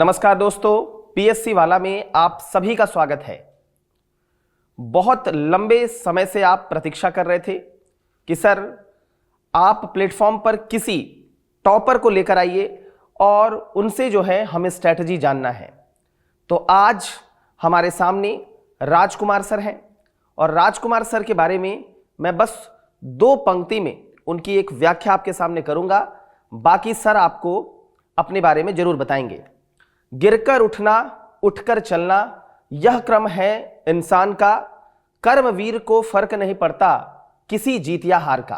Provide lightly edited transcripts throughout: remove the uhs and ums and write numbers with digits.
नमस्कार दोस्तों, पीएससी वाला में आप सभी का स्वागत है। बहुत लंबे समय से आप प्रतीक्षा कर रहे थे कि सर आप प्लेटफॉर्म पर किसी टॉपर को लेकर आइए और उनसे जो है हमें स्ट्रैटेजी जानना है। तो आज हमारे सामने राजकुमार सर हैं और राजकुमार सर के बारे में मैं बस 2 पंक्ति में उनकी एक व्याख्या आपके सामने करूंगा, बाकी सर आपको अपने बारे में जरूर बताएंगे। गिरकर उठना, उठकर चलना, यह क्रम है इंसान का। कर्मवीर को फर्क नहीं पड़ता किसी जीत या हार का।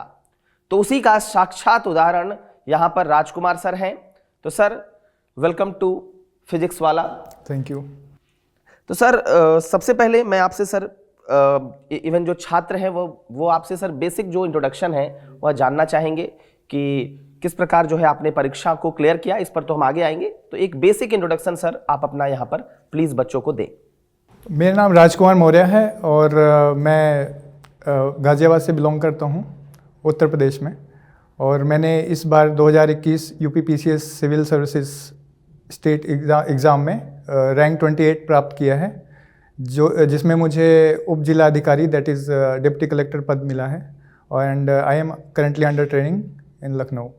तो उसी का साक्षात उदाहरण यहां पर राजकुमार सर हैं। तो सर वेलकम टू फिजिक्स वाला। Thank you. तो सर सबसे पहले मैं आपसे सर इवन जो छात्र हैं वो आपसे सर बेसिक जो इंट्रोडक्शन है वह जानना चाहेंगे कि किस प्रकार जो है आपने परीक्षा को क्लियर किया। इस पर तो हम आगे आएंगे, तो एक बेसिक इंट्रोडक्शन सर आप अपना यहाँ पर प्लीज़ बच्चों को दें। मेरा नाम राजकुमार मौर्य है और मैं गाज़ियाबाद से बिलोंग करता हूँ, उत्तर प्रदेश में। और मैंने इस बार 2021 UP PCS civil services state exam में रैंक 28 प्राप्त किया है, जिसमें मुझे उप जिला अधिकारी दैट इज़ डिप्टी कलेक्टर पद मिला है। And I am currently under training in Lucknow.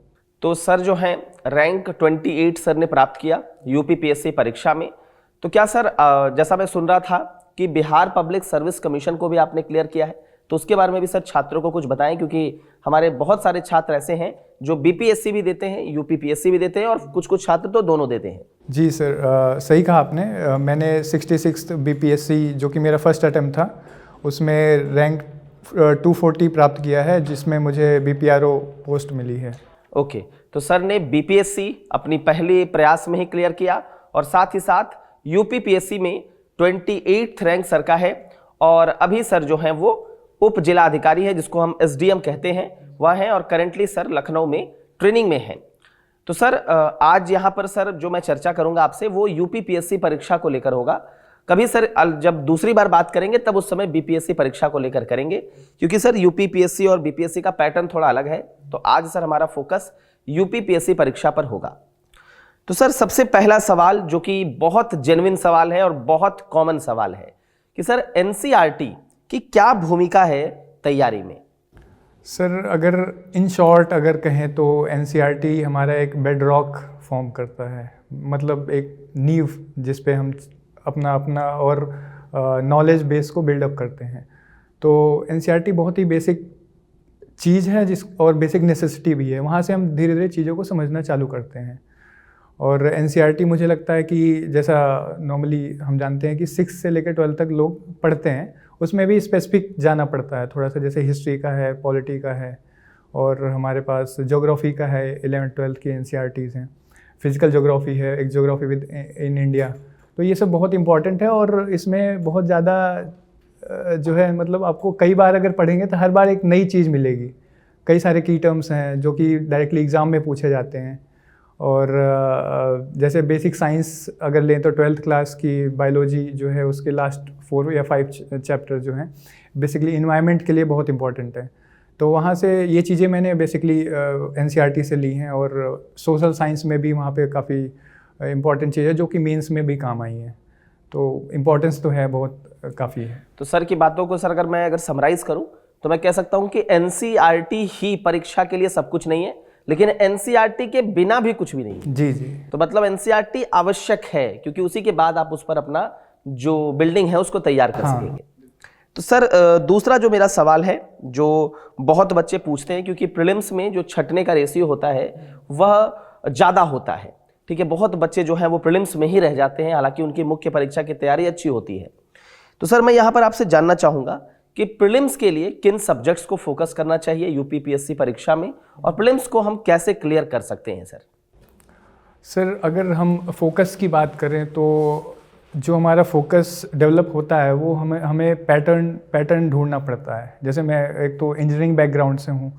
तो सर जो है रैंक 28 सर ने प्राप्त किया यूपी पीएससी परीक्षा में। तो क्या सर जैसा मैं सुन रहा था कि बिहार पब्लिक सर्विस कमीशन को भी आपने क्लियर किया है, तो उसके बारे में भी सर छात्रों को कुछ बताएं, क्योंकि हमारे बहुत सारे छात्र ऐसे हैं जो बीपीएससी भी देते हैं, यूपी पीएससी भी देते हैं और कुछ छात्र तो दोनों देते हैं। जी सर, सही कहा आपने। मैंने 66 बीपीएससी जो कि मेरा फर्स्ट अटेम्प्ट था उसमें रैंक 240 प्राप्त किया है, जिसमें मुझे बीपीआरओ पोस्ट मिली है। ओके, तो सर ने बीपीएससी अपनी पहले प्रयास में ही क्लियर किया और साथ ही साथ यूपी पीएससी में 28th रैंक सर का है। और अभी सर जो है वो उप जिला अधिकारी है, जिसको हम एसडीएम कहते हैं, वह है और करेंटली सर लखनऊ में ट्रेनिंग में है। तो सर आज यहाँ पर सर जो मैं चर्चा करूंगा आपसे वो यूपी पीएससी परीक्षा को लेकर होगा। कभी सर जब दूसरी बार बात करेंगे तब उस समय बीपीएससी परीक्षा को लेकर करेंगे, क्योंकि सर यूपी पीएससी और बीपीएससी का पैटर्न थोड़ा अलग है। तो आज सर हमारा फोकस यूपी पीएससी परीक्षा पर होगा। तो सर सबसे पहला सवाल जो कि बहुत जेन्युइन सवाल है और बहुत कॉमन सवाल है कि सर एनसीईआरटी की क्या भूमिका है तैयारी में? सर अगर इन शॉर्ट अगर कहें तो एनसीईआरटी हमारा एक बेड रॉक फॉर्म करता है, मतलब एक नींव जिस पे हम अपना और नॉलेज बेस को बिल्डअप करते हैं। तो एनसीईआरटी बहुत ही बेसिक चीज़ है और बेसिक नेसेसिटी भी है। वहाँ से हम धीरे धीरे चीज़ों को समझना चालू करते हैं। और एनसीईआरटी मुझे लगता है कि जैसा नॉर्मली हम जानते हैं कि 6 से लेकर 12 तक लोग पढ़ते हैं, उसमें भी स्पेसिफिक जाना पड़ता है थोड़ा सा, जैसे हिस्ट्री का है, पॉलिटी का है, और हमारे पास ज्योग्राफी का है। 11th-12th की एनसीईआरटीज़ हैं, फिजिकल ज्योग्राफी है, एक ज्योग्राफी विद इन इंडिया। तो ये सब बहुत इंपॉर्टेंट है और इसमें बहुत ज़्यादा जो है मतलब आपको कई बार अगर पढ़ेंगे तो हर बार एक नई चीज़ मिलेगी। कई सारे की टर्म्स हैं जो कि डायरेक्टली एग्ज़ाम में पूछे जाते हैं। और जैसे बेसिक साइंस अगर लें तो 12th क्लास की बायोलॉजी जो है उसके लास्ट 4 या 5 चैप्टर जो हैं बेसिकली इन्वायरमेंट के लिए बहुत इंपॉर्टेंट है। तो वहाँ से ये चीज़ें मैंने बेसिकली एनसीईआरटी से ली हैं। और सोशल साइंस में भी वहाँ पे काफ़ी इम्पॉर्टेंट चीज़ है जो कि मेंस में भी काम आई है। तो इम्पोर्टेंस तो है, बहुत काफ़ी है। तो सर की बातों को सर अगर समराइज करूं तो मैं कह सकता हूं कि एनसीईआरटी ही परीक्षा के लिए सब कुछ नहीं है, लेकिन एनसीईआरटी के बिना भी कुछ भी नहीं है। जी जी। तो मतलब एनसीईआरटी आवश्यक है, क्योंकि उसी के बाद आप उस पर अपना जो बिल्डिंग है उसको तैयार कर सकेंगे। तो सर दूसरा जो मेरा सवाल है जो बहुत बच्चे पूछते हैं, क्योंकि प्रीलिम्स में जो छंटने का रेशियो होता है वह ज़्यादा होता है, ठीक है। बहुत बच्चे जो हैं वो प्रीलिम्स में ही रह जाते हैं, हालांकि उनकी मुख्य परीक्षा की तैयारी अच्छी होती है। तो सर मैं यहाँ पर आपसे जानना चाहूँगा कि प्रीलिम्स के लिए किन सब्जेक्ट्स को फोकस करना चाहिए यूपी पीएससी परीक्षा में, और प्रीलिम्स को हम कैसे क्लियर कर सकते हैं सर? सर अगर हम फोकस की बात करें तो जो हमारा फोकस डेवलप होता है वो हमें पैटर्न ढूंढना पड़ता है। जैसे मैं एक तो इंजीनियरिंग बैकग्राउंड से हूँ,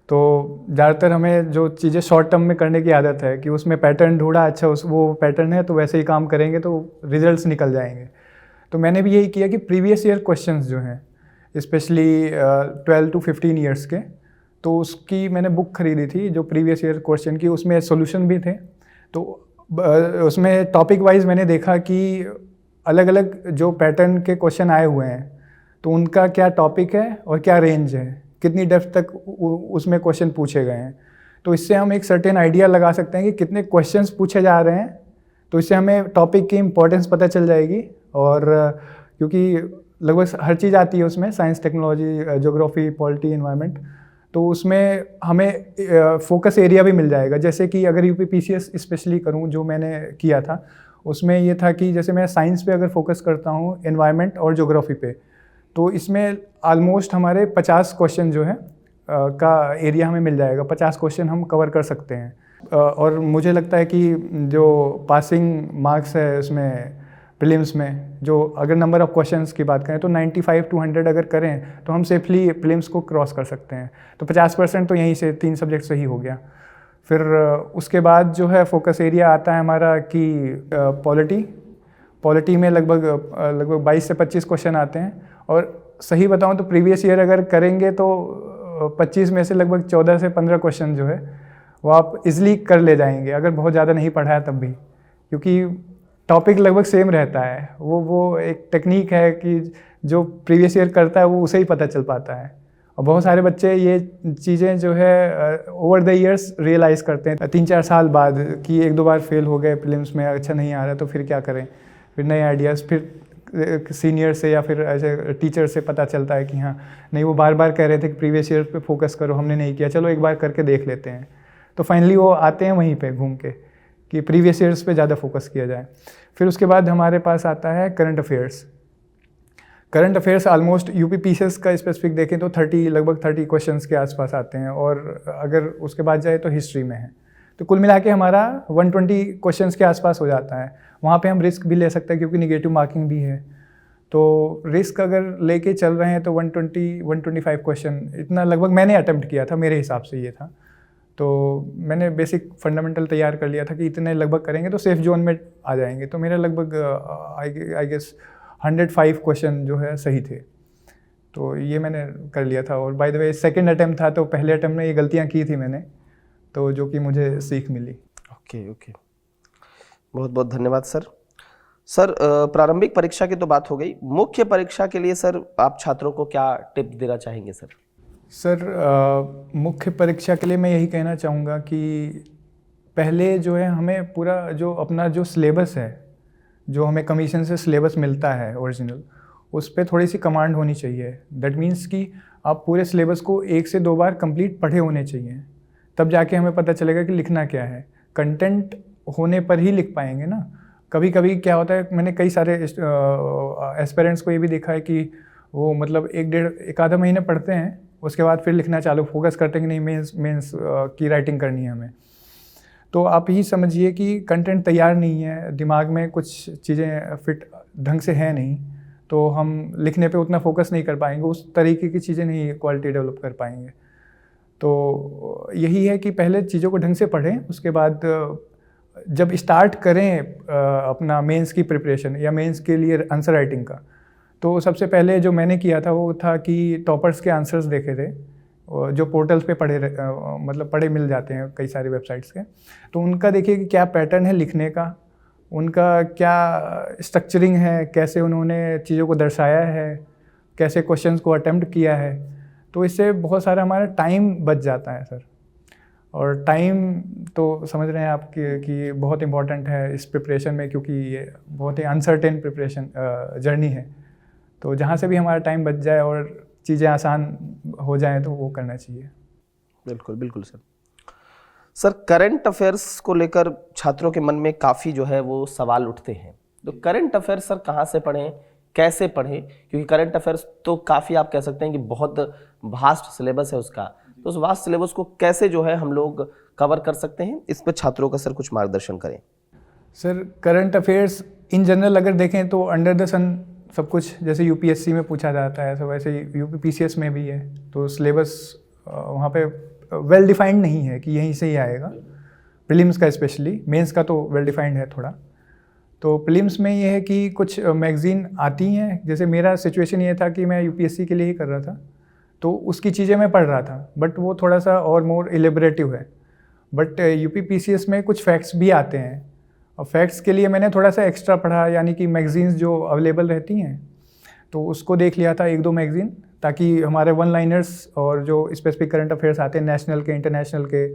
तो ज़्यादातर हमें जो चीज़ें शॉर्ट टर्म में करने की आदत है कि उसमें पैटर्न ढूंढा, अच्छा वो पैटर्न है तो वैसे ही काम करेंगे तो रिजल्ट्स निकल जाएंगे। तो मैंने भी यही किया कि प्रीवियस ईयर क्वेश्चंस जो हैं स्पेशली 12 to 15 ईयर्स के, तो उसकी मैंने बुक खरीदी थी जो प्रीवियस ईयर क्वेश्चन की, उसमें सोल्यूशन भी थे। तो उसमें टॉपिक वाइज मैंने देखा कि अलग अलग जो पैटर्न के क्वेश्चन आए हुए हैं तो उनका क्या टॉपिक है और क्या रेंज है, कितनी डेप्थ तक उसमें क्वेश्चन पूछे गए हैं। तो इससे हम एक सर्टेन आइडिया लगा सकते हैं कि कितने क्वेश्चंस पूछे जा रहे हैं, तो इससे हमें टॉपिक की इम्पोर्टेंस पता चल जाएगी। और क्योंकि लगभग हर चीज़ आती है उसमें, science, technology, geography, polity, environment, तो उसमें हमें फोकस एरिया भी मिल जाएगा। जैसे कि अगर यूपीपीसीएस स्पेशली करूं, जो मैंने किया था उसमें ये था कि जैसे मैं साइंस पे अगर फोकस करता हूं, एनवायरनमेंट और ज्योग्राफी पे, तो इसमें ऑलमोस्ट हमारे 50 क्वेश्चन जो है का एरिया हमें मिल जाएगा। 50 क्वेश्चन हम कवर कर सकते हैं। और मुझे लगता है कि जो पासिंग मार्क्स है उसमें प्रीलिम्स में, जो अगर नंबर ऑफ़ क्वेश्चंस की बात करें तो 95 to 100 अगर करें तो हम सेफली प्रीलिम्स को क्रॉस कर सकते हैं। तो 50% तो यहीं से 3 सब्जेक्ट से ही हो गया। फिर उसके बाद जो है फोकस एरिया आता है हमारा कि पॉलिटी में लगभग 22 से 25 क्वेश्चन आते हैं। और सही बताऊं तो प्रीवियस ईयर अगर करेंगे तो 25 में से लगभग 14 से 15 क्वेश्चन जो है वो आप इजीली कर ले जाएंगे, अगर बहुत ज़्यादा नहीं पढ़ा है तब भी, क्योंकि टॉपिक लगभग सेम रहता है। वो एक टेक्निक है कि जो प्रीवियस ईयर करता है वो उसे ही पता चल पाता है। और बहुत सारे बच्चे ये चीज़ें जो है ओवर द ईयर्स रियलाइज़ करते हैं 3-4 साल बाद कि 1-2 बार फेल हो गए प्रीलिम्स में, अच्छा नहीं आ रहा तो फिर क्या करें, फिर नए आइडियाज़, फिर सीनियर से या फिर ऐसे टीचर से पता चलता है कि हाँ नहीं, वो बार बार कह रहे थे कि प्रीवियस ईयर पे फोकस करो, हमने नहीं किया, चलो एक बार करके देख लेते हैं। तो फाइनली वो आते हैं वहीं पे घूम के कि प्रीवियस ईयर्स पे ज़्यादा फोकस किया जाए। फिर उसके बाद हमारे पास आता है current affairs. Current affairs almost UPPCS का स्पेसिफिक देखें तो लगभग 30 क्वेश्चंस के आसपास आते हैं। और अगर उसके बाद जाए तो हिस्ट्री में है, तो कुल मिला के हमारा 120 क्वेश्चंस के आसपास हो जाता है। वहाँ पे हम रिस्क भी ले सकते हैं क्योंकि निगेटिव मार्किंग भी है। तो रिस्क अगर लेके चल रहे हैं तो 125 क्वेश्चन इतना लगभग मैंने अटेम्प्ट किया था, मेरे हिसाब से ये था। तो मैंने बेसिक फंडामेंटल तैयार कर लिया था कि इतने लगभग करेंगे तो सेफ जोन में आ जाएंगे। तो मेरा लगभग आई गेस 105 क्वेश्चन जो है सही थे, तो ये मैंने कर लिया था। और by the way second attempt था, तो पहले अटेम्प्ट में ये गलतियां की थी मैंने, तो जो कि मुझे सीख मिली। ओके, बहुत बहुत धन्यवाद सर। सर प्रारंभिक परीक्षा की तो बात हो गई, मुख्य परीक्षा के लिए सर आप छात्रों को क्या टिप देना चाहेंगे सर? सर मुख्य परीक्षा के लिए मैं यही कहना चाहूँगा कि पहले जो है हमें पूरा जो अपना जो सिलेबस है, जो हमें कमीशन से सिलेबस मिलता है ओरिजिनल, उस पर थोड़ी सी कमांड होनी चाहिए। दैट मीन्स कि आप पूरे सिलेबस को 1 से 2 बार कंप्लीट पढ़े होने चाहिए, तब जाके हमें पता चलेगा कि लिखना क्या है। कंटेंट होने पर ही लिख पाएंगे ना। कभी कभी क्या होता है, मैंने कई सारे एस्पिरेंट्स को ये भी देखा है कि वो मतलब 1 आधा महीने पढ़ते हैं, उसके बाद फिर लिखना चालू फोकस करते हैं कि नहीं मेंस की राइटिंग करनी है हमें। तो आप ही समझिए कि कंटेंट तैयार नहीं है, दिमाग में कुछ चीज़ें फिट ढंग से है नहीं, तो हम लिखने पे उतना फोकस नहीं कर पाएंगे, उस तरीके की चीज़ें नहीं क्वालिटी डेवलप कर पाएंगे। तो यही है कि पहले चीज़ों को ढंग से पढ़ें, उसके बाद जब स्टार्ट करें अपना मेंस की प्रिपरेशन या मेंस के लिए आंसर राइटिंग का, तो सबसे पहले जो मैंने किया था वो था कि टॉपर्स के आंसर्स देखे थे, जो पोर्टल्स पे पढ़े मिल जाते हैं कई सारी वेबसाइट्स के। तो उनका देखिए कि क्या पैटर्न है लिखने का, उनका क्या स्ट्रक्चरिंग है, कैसे उन्होंने चीज़ों को दर्शाया है, कैसे क्वेश्चंस को अटेम्प्ट किया है। तो इससे बहुत सारा हमारा टाइम बच जाता है सर। और टाइम तो समझ रहे हैं आप कि बहुत इम्पॉर्टेंट है इस प्रिपरेशन में, क्योंकि ये बहुत ही अनसर्टेन प्रिपरेशन जर्नी है। तो जहाँ से भी हमारा टाइम बच जाए और चीज़ें आसान हो जाएं तो वो करना चाहिए। बिल्कुल सर, करंट अफेयर्स को लेकर छात्रों के मन में काफ़ी जो है वो सवाल उठते हैं। तो करंट अफेयर्स सर कहाँ से पढ़ें, कैसे पढ़ें? क्योंकि करंट अफेयर्स तो काफ़ी आप कह सकते हैं कि बहुत वास्ट सिलेबस है उसका, तो उस वास्ट सिलेबस को कैसे जो है हम लोग कवर कर सकते हैं, इस पर छात्रों का सर कुछ मार्गदर्शन करें। Sir current affairs in general अगर देखें तो अंडर द सन सब कुछ, जैसे यूपीएससी में पूछा जाता है, तो वैसे यूपीपीसीएस में भी है। तो सिलेबस वहाँ पे वेल डिफाइंड नहीं है कि यहीं से ही आएगा। प्रीलिम्स का स्पेशली, मेंस का तो वेल डिफाइंड है थोड़ा। तो प्रीलिम्स में ये है कि कुछ मैगज़ीन आती हैं, जैसे मेरा सिचुएशन ये था कि मैं यूपीएससी के लिए ही कर रहा था, तो उसकी चीज़ें मैं पढ़ रहा था, बट वो थोड़ा सा और मोर एलिबरेटिव है। बट यूपीपीसीएस में कुछ फैक्ट्स भी आते हैं, और फैक्ट्स के लिए मैंने थोड़ा सा एक्स्ट्रा पढ़ा, यानी कि मैगजीन्स जो अवेलेबल रहती हैं तो उसको देख लिया था, 1-2 मैगज़ीन, ताकि हमारे वन लाइनर्स और जो स्पेसिफिक करंट अफेयर्स आते हैं नेशनल के, इंटरनेशनल के,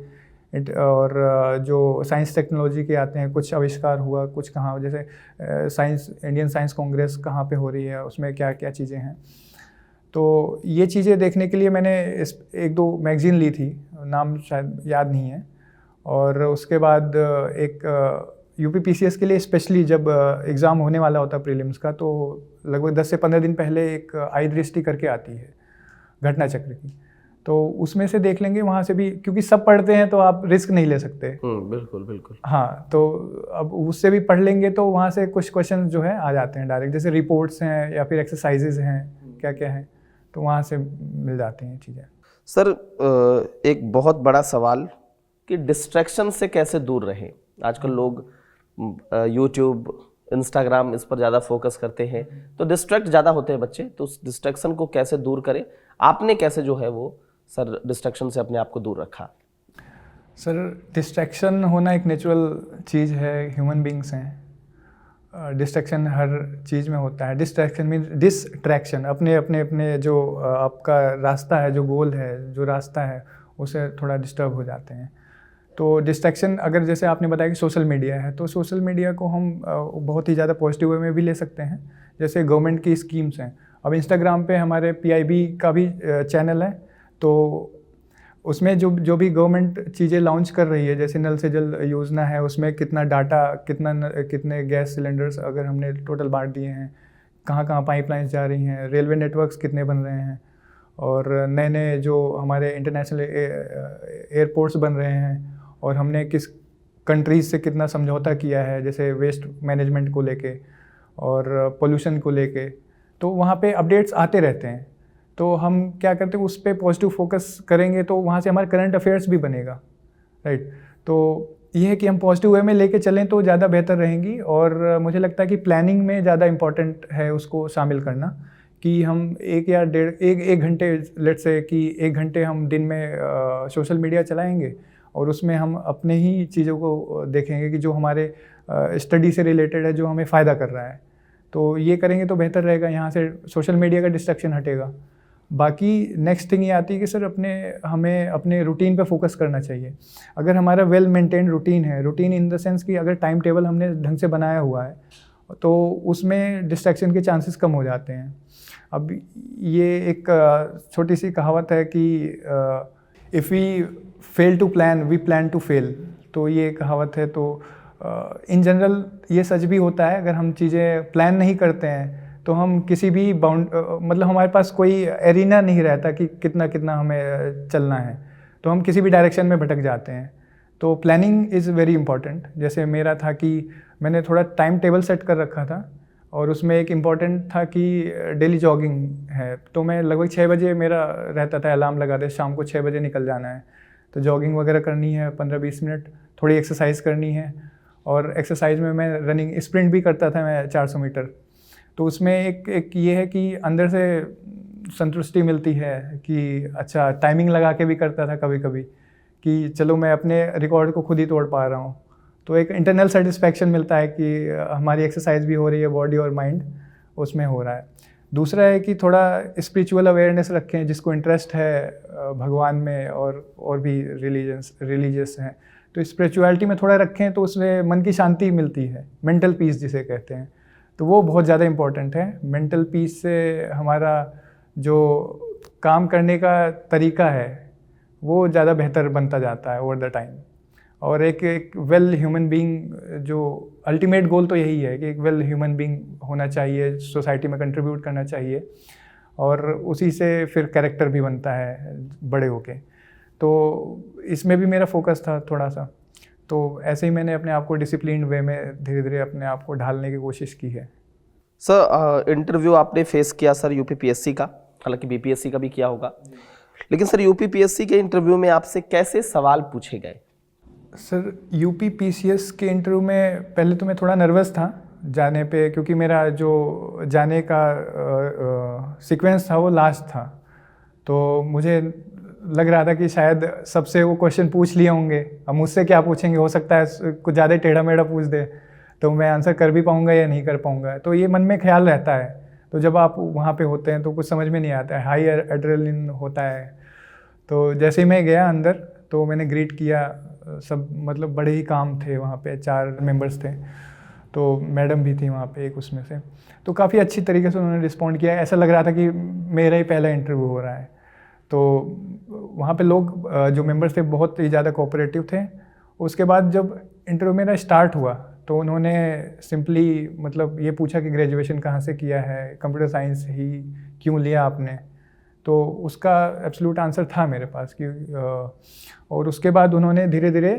और जो साइंस टेक्नोलॉजी के आते हैं, कुछ आविष्कार हुआ, कुछ कहाँ, जैसे साइंस, इंडियन साइंस कांग्रेस कहाँ पे हो रही है, उसमें क्या क्या चीज़ें हैं। तो ये चीज़ें देखने के लिए मैंने 1-2 मैगज़ीन ली थी, नाम शायद याद नहीं है। और उसके बाद एक यूपीपीसीएस के लिए स्पेशली जब एग्ज़ाम होने वाला होता है प्रीलिम्स का, तो लगभग 10 से 15 दिन पहले एक आई दृष्टि करके आती है घटना चक्र की, तो उसमें से देख लेंगे वहाँ से भी, क्योंकि सब पढ़ते हैं तो आप रिस्क नहीं ले सकते। बिल्कुल बिल्कुल। हाँ, तो अब उससे भी पढ़ लेंगे तो वहाँ से कुछ क्वेश्चन जो है आ जाते हैं डायरेक्ट, जैसे रिपोर्ट्स हैं या फिर एक्सरसाइजेज हैं, क्या क्या हैं, तो वहाँ से मिल जाती हैं चीज़ें। सर, एक बहुत बड़ा सवाल कि डिस्ट्रैक्शन से कैसे दूर रहें। आजकल लोग यूट्यूब, इंस्टाग्राम, इस पर ज़्यादा फोकस करते हैं, तो डिस्ट्रैक्ट ज़्यादा होते हैं बच्चे, तो उस डिस्ट्रैक्शन को कैसे दूर करें? आपने कैसे जो है वो सर डिस्ट्रैक्शन से अपने आप को दूर रखा? सर, डिस्ट्रैक्शन होना एक नेचुरल चीज़ है, ह्यूमन बींग्स हैं, डिस्ट्रैक्शन हर चीज़ में होता है। डिस्ट्रैक्शन मीन डिस्ट्रैक्शन, अपने अपने अपने जो आपका रास्ता है, जो गोल है, जो रास्ता है, उसे थोड़ा डिस्टर्ब हो जाते हैं। तो डिस्ट्रैक्शन, अगर जैसे आपने बताया कि सोशल मीडिया है, तो सोशल मीडिया को हम बहुत ही ज़्यादा पॉजिटिव वे में भी ले सकते हैं, जैसे गवर्नमेंट की स्कीम्स हैं। अब इंस्टाग्राम पे हमारे पीआईबी का भी चैनल है, तो उसमें जो भी गवर्नमेंट चीज़ें लॉन्च कर रही है, जैसे नल से जल योजना है, उसमें कितना डाटा, कितने गैस सिलेंडर्स अगर हमने टोटल बांट दिए हैं, कहाँ कहाँ पाइपलाइंस जा रही हैं, रेलवे नेटवर्क्स कितने बन रहे हैं, और नए नए जो हमारे इंटरनेशनल एयरपोर्ट्स बन रहे हैं, और हमने किस कंट्रीज़ से कितना समझौता किया है, जैसे वेस्ट मैनेजमेंट को लेके और पोल्यूशन को लेके, तो वहाँ पे अपडेट्स आते रहते हैं। तो हम क्या करते हैं, उस पर पॉजिटिव फोकस करेंगे तो वहाँ से हमारा करंट अफेयर्स भी बनेगा, राइट। तो ये है कि हम पॉजिटिव वे में लेके चलें तो ज़्यादा बेहतर रहेंगी, और मुझे लगता है कि प्लानिंग में ज़्यादा इम्पॉर्टेंट है उसको शामिल करना, कि हम 1 घंटे, लेट्स से कि 1 घंटे हम दिन में सोशल मीडिया चलाएँगे, और उसमें हम अपने ही चीज़ों को देखेंगे कि जो हमारे स्टडी से रिलेटेड है, जो हमें फ़ायदा कर रहा है, तो ये करेंगे तो बेहतर रहेगा। यहाँ से सोशल मीडिया का डिस्ट्रैक्शन हटेगा। बाकी नेक्स्ट थिंग ये आती है कि सर हमें अपने रूटीन पे फोकस करना चाहिए। अगर हमारा वेल मेंटेन्ड रूटीन है, रूटीन इन द सेंस कि अगर टाइम टेबल हमने ढंग से बनाया हुआ है, तो उसमें डिस्ट्रैक्शन के चांसेस कम हो जाते हैं। अब ये एक छोटी सी कहावत है कि if we fail to plan we plan to fail, तो ये कहावत है। तो इन जनरल ये सच भी होता है, अगर हम चीज़ें प्लान नहीं करते हैं तो हम किसी भी मतलब हमारे पास कोई एरिना नहीं रहता कि कितना कितना हमें चलना है, तो हम किसी भी डायरेक्शन में भटक जाते हैं। तो प्लानिंग इज़ वेरी इंपॉर्टेंट। जैसे मेरा था कि मैंने थोड़ा टाइम टेबल सेट कर रखा था, और उसमें एक इम्पॉर्टेंट था कि डेली जॉगिंग है, तो मैं लगभग 6 बजे मेरा रहता था अलार्म लगा दे, शाम को 6 बजे निकल जाना है, तो जॉगिंग वगैरह करनी है 15-20 मिनट, थोड़ी एक्सरसाइज करनी है, और एक्सरसाइज में मैं रनिंग स्प्रिंट भी करता था मैं 400 मीटर। तो उसमें एक ये है कि अंदर से संतुष्टि मिलती है कि अच्छा, टाइमिंग लगा के भी करता था कभी कभी कि चलो मैं अपने रिकॉर्ड को खुद ही तोड़ पा रहा हूँ, तो एक इंटरनल सेटिस्फैक्शन मिलता है कि हमारी एक्सरसाइज भी हो रही है, बॉडी और माइंड उसमें हो रहा है। दूसरा है कि थोड़ा स्पिरिचुअल अवेयरनेस रखें, जिसको इंटरेस्ट है भगवान में और भी रिलीजियस हैं, तो स्पिरिचुअलिटी में थोड़ा रखें, तो उसमें मन की शांति मिलती है, मेंटल पीस जिसे कहते हैं, तो वो बहुत ज़्यादा इम्पोर्टेंट है। मेंटल पीस से हमारा जो काम करने का तरीका है वो ज़्यादा बेहतर बनता जाता है ओवर द टाइम। और एक वेल ह्यूमन बीइंग, जो अल्टीमेट गोल तो यही है कि एक वेल ह्यूमन बीइंग होना चाहिए, सोसाइटी में कंट्रीब्यूट करना चाहिए, और उसी से फिर कैरेक्टर भी बनता है बड़े होके। तो इसमें भी मेरा फोकस था थोड़ा सा, तो ऐसे ही मैंने अपने आप को डिसिप्लिन वे में धीरे धीरे अपने आप को ढालने की कोशिश की है। सर, इंटरव्यू आपने फेस किया सर यूपीपीएससी का, हालांकि बीपीएससी का भी किया होगा, लेकिन सर यूपीपीएससी के इंटरव्यू में आपसे कैसे सवाल पूछे गए? सर, यूपीपीसीएस के इंटरव्यू में पहले तो मैं थोड़ा नर्वस था जाने पे, क्योंकि मेरा जो जाने का सीक्वेंस था वो लास्ट था, तो मुझे लग रहा था कि शायद सबसे वो क्वेश्चन पूछ लिए होंगे, अब मुझसे क्या पूछेंगे, हो सकता है कुछ ज़्यादा टेढ़ा मेढ़ा पूछ दे। तो मैं आंसर कर भी पाऊँगा या नहीं कर पाऊँगा, तो ये मन में ख्याल रहता है। तो जब आप वहाँ पे होते हैं तो कुछ समझ में नहीं आता है, हाई एड्रेनलिन होता है। तो जैसे ही मैं गया अंदर तो मैंने ग्रीट किया, सब मतलब बड़े ही काम थे वहाँ पे, 4 मेंबर्स थे, तो मैडम भी थी वहाँ पे एक उसमें से, तो काफ़ी अच्छी तरीके से उन्होंने रिस्पॉन्ड किया। ऐसा लग रहा था कि मेरा ही पहला इंटरव्यू हो रहा है। तो वहाँ पे लोग जो मेंबर्स थे बहुत ही ज़्यादा कोऑपरेटिव थे। उसके बाद जब इंटरव्यू मेरा स्टार्ट हुआ तो उन्होंने सिंपली मतलब ये पूछा कि ग्रेजुएशन कहाँ से किया है, कंप्यूटर साइंस ही क्यों लिया आपने। तो उसका एब्सोल्यूट आंसर था मेरे पास कि और उसके बाद उन्होंने धीरे धीरे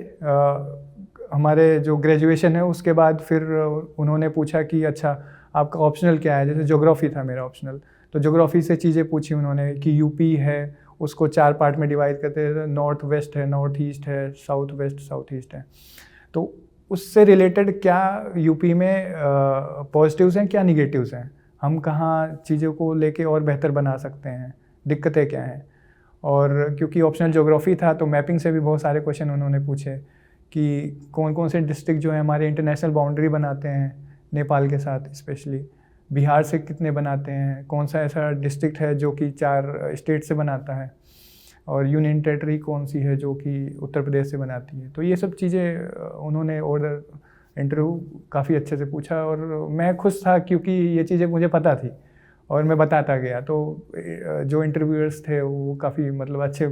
हमारे जो ग्रेजुएशन है उसके बाद फिर उन्होंने पूछा कि अच्छा आपका ऑप्शनल क्या है, जैसे ज्योग्राफी था मेरा ऑप्शनल, तो ज्योग्राफी से चीज़ें पूछी उन्होंने कि यूपी है उसको 4 पार्ट में डिवाइड करते हैं, नॉर्थ वेस्ट है, नॉर्थ ईस्ट है, साउथ वेस्ट, साउथ ईस्ट है। तो उससे रिलेटेड क्या यूपी में पॉजिटिव्स हैं, क्या निगेटिव्स हैं, हम कहाँ चीज़ों को लेके और बेहतर बना सकते हैं, दिक्कतें क्या हैं। और क्योंकि ऑप्शनल ज्योग्राफी था तो मैपिंग से भी बहुत सारे क्वेश्चन उन्होंने पूछे कि कौन कौन से डिस्ट्रिक्ट जो है हमारे इंटरनेशनल बाउंड्री बनाते हैं नेपाल के साथ, स्पेशली बिहार से कितने बनाते हैं, कौन सा ऐसा डिस्ट्रिक्ट है जो कि 4 स्टेट से बनाता है, और यूनियन टेरिटरी कौन सी है जो कि उत्तर प्रदेश से बनाती है। तो ये सब चीज़ें उन्होंने ओवर इंटरव्यू काफ़ी अच्छे से पूछा और मैं खुश था क्योंकि ये चीज़ें मुझे पता थी और मैं बताता गया। तो जो इंटरव्यूअर्स थे वो काफ़ी मतलब अच्छे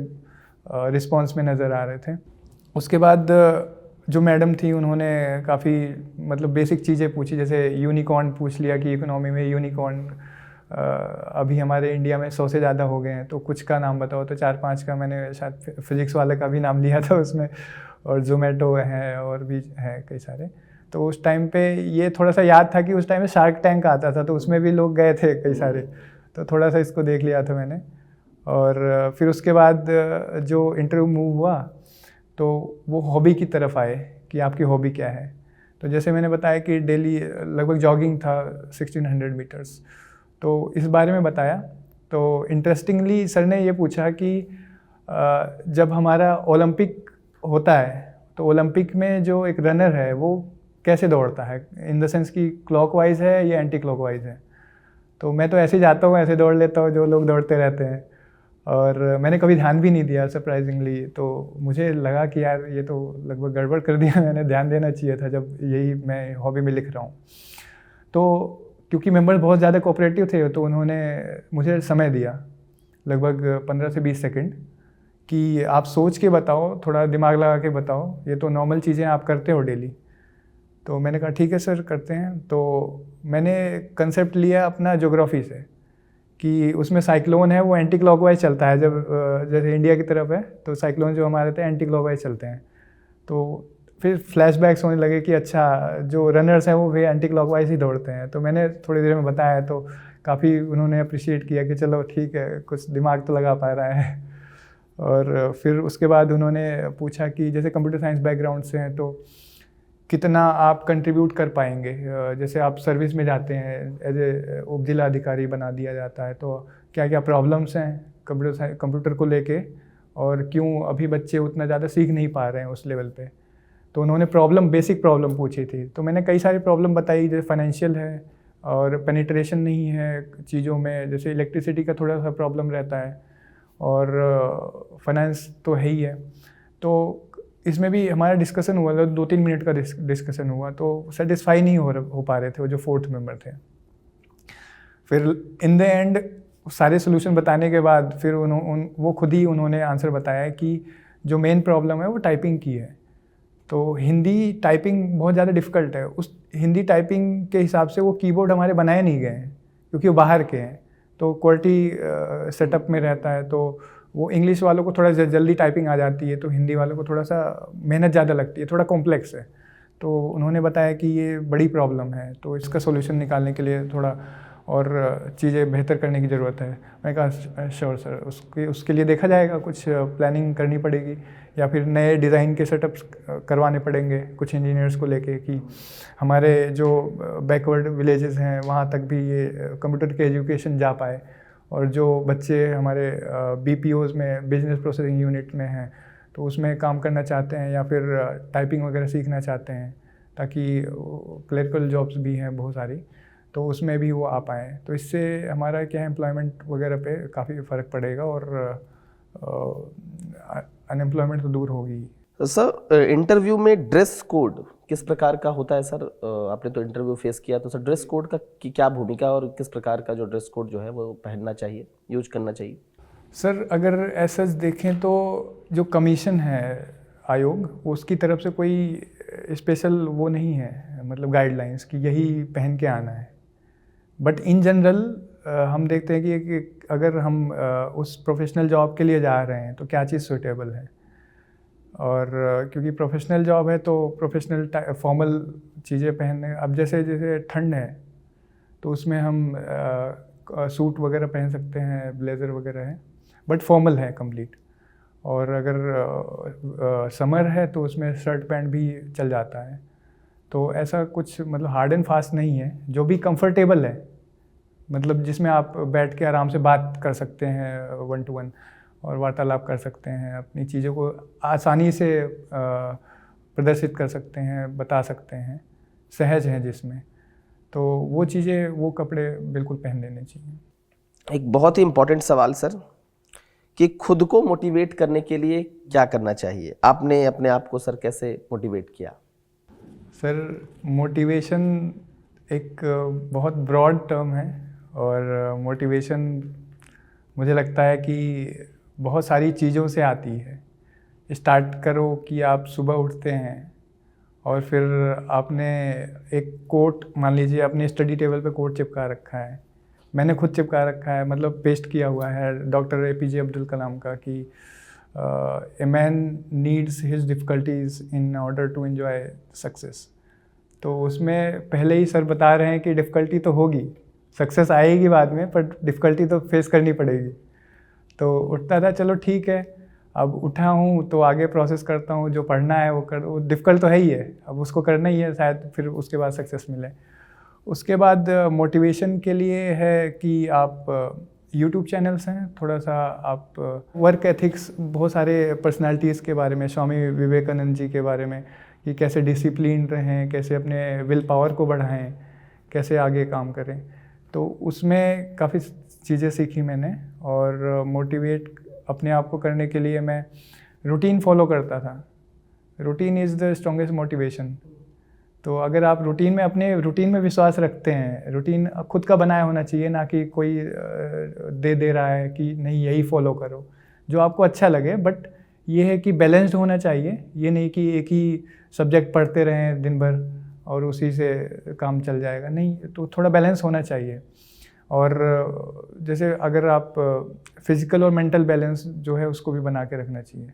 रिस्पॉन्स में नज़र आ रहे थे। उसके बाद जो मैडम थी उन्होंने काफ़ी मतलब बेसिक चीज़ें पूछी, जैसे यूनिकॉर्न पूछ लिया कि इकोनॉमी में यूनिकॉर्न अभी हमारे इंडिया में 100 से ज़्यादा हो गए हैं, तो कुछ का नाम बताओ। तो 4-5 का मैंने शायद फिजिक्स वाले का भी नाम लिया था उसमें, और जोमेटो है और भी हैं कई सारे। तो उस टाइम पे ये थोड़ा सा याद था कि उस टाइम में शार्क टैंक आता था तो उसमें भी लोग गए थे कई सारे, तो थोड़ा सा इसको देख लिया था मैंने। और फिर उसके बाद जो इंटरव्यू मूव हुआ तो वो हॉबी की तरफ आए कि आपकी हॉबी क्या है। तो जैसे मैंने बताया कि डेली लगभग जॉगिंग था 1600 मीटर्स, तो इस बारे में बताया। तो इंटरेस्टिंगली सर ने ये पूछा कि जब हमारा ओलंपिक होता है तो ओलंपिक में जो एक रनर है वो कैसे दौड़ता है, इन द सेंस कि क्लॉकवाइज है या एंटी क्लॉकवाइज है। तो मैं तो ऐसे जाता हूँ, ऐसे दौड़ लेता हूँ जो लोग दौड़ते रहते हैं, और मैंने कभी ध्यान भी नहीं दिया सरप्राइजिंगली। तो मुझे लगा कि यार ये तो लगभग गड़बड़ कर दिया, मैंने ध्यान देना चाहिए था जब यही मैं हॉबी में लिख रहा हूँ। तो क्योंकि मेंबर बहुत ज़्यादा कोऑपरेटिव थे तो उन्होंने मुझे समय दिया लगभग 15 से 20 सेकंड कि आप सोच के बताओ, थोड़ा दिमाग लगा के बताओ, ये तो नॉर्मल चीज़ें आप करते हो डेली। तो मैंने कहा ठीक है सर करते हैं। तो मैंने कंसेप्ट लिया अपना ज्योग्राफी से कि उसमें साइक्लोन है वो एंटी क्लॉकवाइज चलता है, जब जैसे इंडिया की तरफ है तो साइक्लोन जो हमारे थे एंटी क्लॉकवाइज चलते हैं। तो फिर फ्लैशबैक्स होने लगे कि अच्छा जो रनर्स हैं वो भी एंटी क्लॉकवाइज ही दौड़ते हैं। तो मैंने थोड़ी देर में बताया तो काफ़ी उन्होंने अप्रिशिएट किया कि चलो ठीक है, कुछ दिमाग तो लगा पा रहा है। और फिर उसके बाद उन्होंने पूछा कि जैसे कंप्यूटर साइंस बैकग्राउंड से हैं तो कितना आप कंट्रीब्यूट कर पाएंगे, जैसे आप सर्विस में जाते हैं एज ए उप जिला अधिकारी बना दिया जाता है, तो क्या क्या प्रॉब्लम्स हैं कंप्यूटर को लेके, और क्यों अभी बच्चे उतना ज़्यादा सीख नहीं पा रहे हैं उस लेवल पे। तो उन्होंने बेसिक प्रॉब्लम पूछी थी। तो मैंने कई सारी प्रॉब्लम बताई, जैसे फाइनेंशियल है और पेनिट्रेशन नहीं है चीज़ों में, जैसे इलेक्ट्रिसिटी का थोड़ा सा प्रॉब्लम रहता है और फाइनेंस तो है ही है। तो इसमें भी हमारा डिस्कशन हुआ, 2-3 मिनट का डिस्कशन हुआ, तो सेटिस्फाई नहीं हो पा रहे थे वो जो 4th मेंबर थे। फिर इन द एंड सारे सोल्यूशन बताने के बाद फिर वो खुद ही उन्होंने आंसर बताया कि जो मेन प्रॉब्लम है वो टाइपिंग की है। तो हिंदी टाइपिंग बहुत ज़्यादा डिफ़िकल्ट है, उस हिंदी टाइपिंग के हिसाब से वो कीबोर्ड हमारे बनाए नहीं गए हैं क्योंकि वो बाहर के हैं, तो क्वालिटी सेटअप में रहता है। तो वो इंग्लिश वालों को थोड़ा जल्दी टाइपिंग आ जाती है, तो हिंदी वालों को थोड़ा सा मेहनत ज़्यादा लगती है, थोड़ा कॉम्प्लेक्स है। तो उन्होंने बताया कि ये बड़ी प्रॉब्लम है, तो इसका सोल्यूशन निकालने के लिए थोड़ा और चीज़ें बेहतर करने की ज़रूरत है। मैंने कहा श्योर सर, उसके लिए देखा जाएगा, कुछ प्लानिंग करनी पड़ेगी या फिर नए डिज़ाइन के सेटअप्स करवाने पड़ेंगे कुछ इंजीनियर्स को लेके कि हमारे जो बैकवर्ड विलेजेस हैं वहाँ तक भी ये कंप्यूटर के एजुकेशन जा पाए, और जो बच्चे हमारे BPOs में बिजनेस प्रोसेसिंग यूनिट में हैं तो उसमें काम करना चाहते हैं या फिर टाइपिंग वगैरह सीखना चाहते हैं ताकि क्लरिकल जॉब्स भी हैं बहुत सारी, तो उसमें भी वो आ पाएँ। तो इससे हमारा क्या है, एम्प्लॉयमेंट वगैरह पे काफ़ी फ़र्क पड़ेगा और अनएम्प्लॉयमेंट तो दूर होगी। सर, इंटरव्यू में ड्रेस कोड किस प्रकार का होता है सर? आपने तो इंटरव्यू फेस किया, तो सर ड्रेस कोड का की क्या भूमिका और किस प्रकार का जो ड्रेस कोड जो है वो पहनना चाहिए, यूज करना चाहिए? सर अगर ऐसा देखें तो जो कमीशन है आयोग, उसकी तरफ से कोई स्पेशल वो नहीं है, मतलब गाइडलाइंस कि यही पहन के आना है। बट इन जनरल हम देखते हैं कि अगर हम उस प्रोफेशनल जॉब के लिए जा रहे हैं तो क्या चीज़ सूटेबल है। और क्योंकि प्रोफेशनल जॉब है तो प्रोफेशनल फॉर्मल चीज़ें पहनने, अब जैसे जैसे ठंड है तो उसमें हम सूट वगैरह पहन सकते हैं, ब्लेज़र वगैरह है, बट फॉर्मल है कंप्लीट। और अगर समर है तो उसमें शर्ट पैंट भी चल जाता है। तो ऐसा कुछ मतलब हार्ड एंड फास्ट नहीं है, जो भी कंफर्टेबल है, मतलब जिसमें आप बैठ के आराम से बात कर सकते हैं 1 to 1 और वार्तालाप कर सकते हैं, अपनी चीज़ों को आसानी से प्रदर्शित कर सकते हैं, बता सकते हैं, सहज हैं जिसमें, तो वो चीज़ें, वो कपड़े बिल्कुल पहन लेने चाहिए। एक बहुत ही इम्पोर्टेंट सवाल सर, कि खुद को मोटिवेट करने के लिए क्या करना चाहिए? आपने अपने आप को सर कैसे मोटिवेट किया? सर मोटिवेशन एक बहुत ब्रॉड टर्म है, और मोटिवेशन मुझे लगता है कि बहुत सारी चीज़ों से आती है। स्टार्ट करो कि आप सुबह उठते हैं और फिर आपने एक कोट, मान लीजिए अपने स्टडी टेबल पे कोट चिपका रखा है, मैंने खुद चिपका रखा है, मतलब पेस्ट किया हुआ है डॉक्टर APJ अब्दुल कलाम का कि a man needs his difficulties in order to enjoy success. तो उसमें पहले ही सर बता रहे हैं कि डिफ़िकल्टी तो होगी, सक्सेस आएगी बाद में, पर डिफ़िकल्टी तो फेस करनी पड़ेगी। तो उठता था, चलो ठीक है, अब उठा हूँ तो आगे प्रोसेस करता हूँ, जो पढ़ना है वो डिफ़िकल्ट तो है ही है, अब उसको करना ही है, शायद फिर उसके बाद सक्सेस मिले। उसके बाद मोटिवेशन के लिए है कि आप यूट्यूब चैनल्स हैं, थोड़ा सा आप वर्क एथिक्स, बहुत सारे पर्सनालिटीज़ के बारे में, स्वामी विवेकानंद जी के बारे में, कि कैसे डिसिप्लिन रहें, कैसे अपने विल पावर को बढ़ाएं, कैसे आगे काम करें। तो उसमें काफ़ी चीज़ें सीखी मैंने, और मोटिवेट अपने आप को करने के लिए मैं रूटीन फॉलो करता था। Routine is the strongest motivation. तो अगर आप रूटीन में, अपने रूटीन में विश्वास रखते हैं, रूटीन खुद का बनाया होना चाहिए, ना कि कोई दे रहा है कि नहीं यही फॉलो करो, जो आपको अच्छा लगे। बट ये है कि बैलेंस्ड होना चाहिए, ये नहीं कि एक ही सब्जेक्ट पढ़ते रहें दिन भर और उसी से काम चल जाएगा, नहीं, तो थोड़ा बैलेंस होना चाहिए। और जैसे अगर आप फिज़िकल और मेंटल बैलेंस जो है उसको भी बना के रखना चाहिए।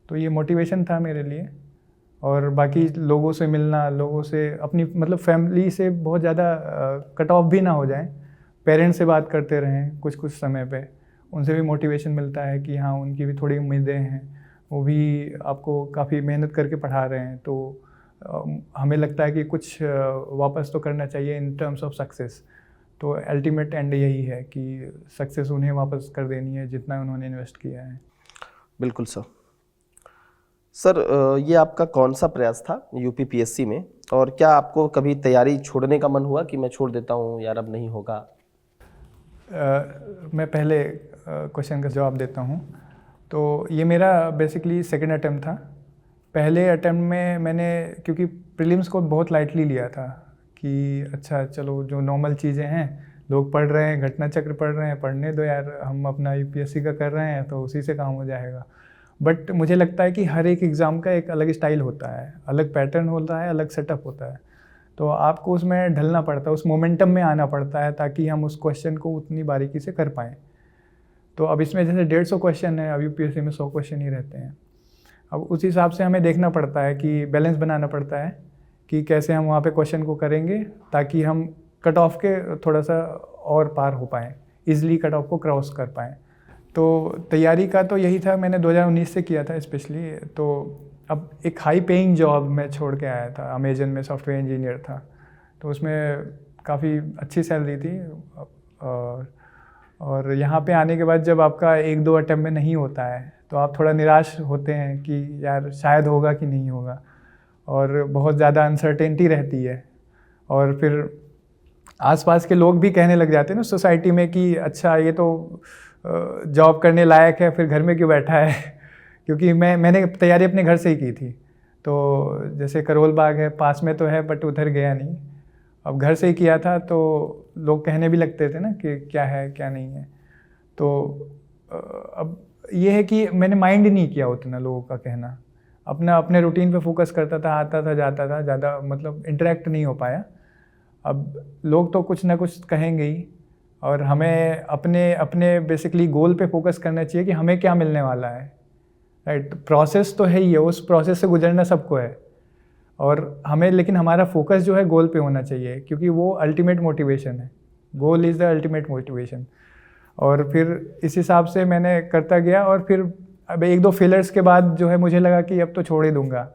तो ये मोटिवेशन था मेरे लिए। और बाकी लोगों से मिलना, लोगों से अपनी, मतलब फैमिली से बहुत ज़्यादा कट ऑफ भी ना हो जाएं, पेरेंट्स से बात करते रहें कुछ कुछ समय पे, उनसे भी मोटिवेशन मिलता है कि हाँ, उनकी भी थोड़ी उम्मीदें हैं, वो भी आपको काफ़ी मेहनत करके पढ़ा रहे हैं, तो हमें लगता है कि कुछ वापस तो करना चाहिए इन टर्म्स ऑफ सक्सेस। तो अल्टीमेट एंड यही है कि सक्सेस उन्हें वापस कर देनी है जितना उन्होंने इन्वेस्ट किया है। बिल्कुल सर। सर, ये आपका कौन सा प्रयास था UPPSC में, और क्या आपको कभी तैयारी छोड़ने का मन हुआ कि मैं छोड़ देता हूँ यार, अब नहीं होगा? मैं पहले क्वेश्चन का जवाब देता हूँ। तो ये मेरा बेसिकली सेकंड अटेम्प्ट था। पहले अटेम्प्ट में मैंने, क्योंकि प्रीलिम्स को बहुत लाइटली लिया था कि अच्छा चलो, जो नॉर्मल चीज़ें हैं, लोग पढ़ रहे हैं, घटना चक्र पढ़ रहे हैं, पढ़ने दो यार, हम अपना UPSC का कर रहे हैं तो उसी से काम हो जाएगा। बट मुझे लगता है कि हर एक एग्ज़ाम का एक अलग स्टाइल होता है, अलग पैटर्न होता है, अलग सेटअप होता है, तो आपको उसमें ढलना पड़ता है, उस मोमेंटम में आना पड़ता है, ताकि हम उस क्वेश्चन को उतनी बारीकी से कर पाएँ। तो अब इसमें जैसे 150 क्वेश्चन है, अब UPSC में 100 क्वेश्चन ही रहते हैं। अब उस हिसाब से हमें देखना पड़ता है कि बैलेंस बनाना पड़ता है कि कैसे हम वहाँ पे क्वेश्चन को करेंगे ताकि हम कट ऑफ के थोड़ा सा और पार हो पाएँ, ईज़िली कट ऑफ को क्रॉस कर पाएँ। तो तैयारी का तो यही था, मैंने 2019 से किया था स्पेशली। तो अब एक हाई पेइंग जॉब मैं छोड़ के आया था, अमेजन में सॉफ्टवेयर इंजीनियर था, तो उसमें काफ़ी अच्छी सैलरी थी। और यहाँ पे आने के बाद जब आपका 1-2 अटेम्प्ट में नहीं होता है तो आप थोड़ा निराश होते हैं कि यार शायद होगा कि नहीं होगा। और बहुत ज़्यादा अनसर्टेनिटी रहती है। और फिर आसपास के लोग भी कहने लग जाते हैं ना सोसाइटी में कि अच्छा ये तो जॉब करने लायक है, फिर घर में क्यों बैठा है क्योंकि मैंने तैयारी अपने घर से ही की थी। तो जैसे करोल बाग है पास में तो है, बट उधर गया नहीं, अब घर से ही किया था। तो लोग कहने भी लगते थे ना कि क्या है क्या नहीं है। तो अब ये है कि मैंने माइंड नहीं किया उतना लोगों का कहना, अपने रूटीन पे फोकस करता था, आता था जाता था, ज़्यादा मतलब इंटरेक्ट नहीं हो पाया। अब लोग तो कुछ ना कुछ कहेंगे ही, और हमें अपने अपने बेसिकली गोल पे फोकस करना चाहिए कि हमें क्या मिलने वाला है, राइट। प्रोसेस तो है ही है, उस प्रोसेस से गुजरना सबको है, और हमें लेकिन हमारा फोकस जो है गोल पे होना चाहिए, क्योंकि वो अल्टीमेट मोटिवेशन है। Goal is the ultimate motivation. और फिर इस हिसाब से मैंने करता गया, और फिर अब 1-2 फेलर्स के बाद जो है मुझे लगा कि अब तो छोड़ ही दूंगा।